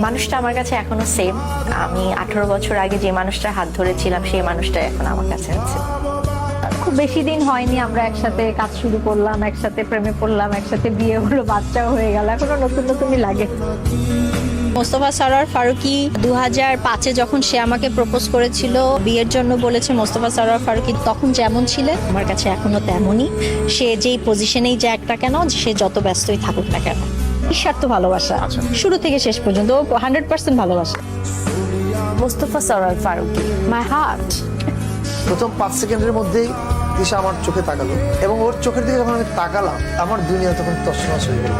মানুষটা আমার কাছে এখনো সেম। আমি 18 বছর আগে যে মানুষটার হাত ধরেছিলাম সেই মানুষটাই এখন আমার কাছে আছে। খুব বেশি দিন হয়নি আমরা একসাথে কাজ শুরু করলাম, একসাথে প্রেমে পড়লাম, একসাথে বিয়ে হলো, বাচ্চাও হয়ে গেল, এখনো নতুন নতুনই লাগে। মোস্তফা সরোয়ার ফারুকী 2005-এ যখন সে আমাকে প্রপোজ করেছিল বিয়ের জন্য বলেছে, মোস্তফা সরোয়ার ফারুকী তখন যেমন ছিলেন আমার কাছে এখনো তেমনই। সে যেই পজিশনেই যাক না কেন, সে যত ব্যস্তই থাকুক না কেন, নিঃস্বার্থ ভালোবাসা শুরু থেকে শেষ পর্যন্ত 100% ভালোবাসা। Mostofa Sarwar Farooki, my heart. প্রথম 5 সেকেন্ডের মধ্যেই দিশা আমার চোখে তাকালো এবং ওর চোখের দিকে যখন আমি তাকালাম আমার দুনিয়া তখন তছনছ হয়ে গেল।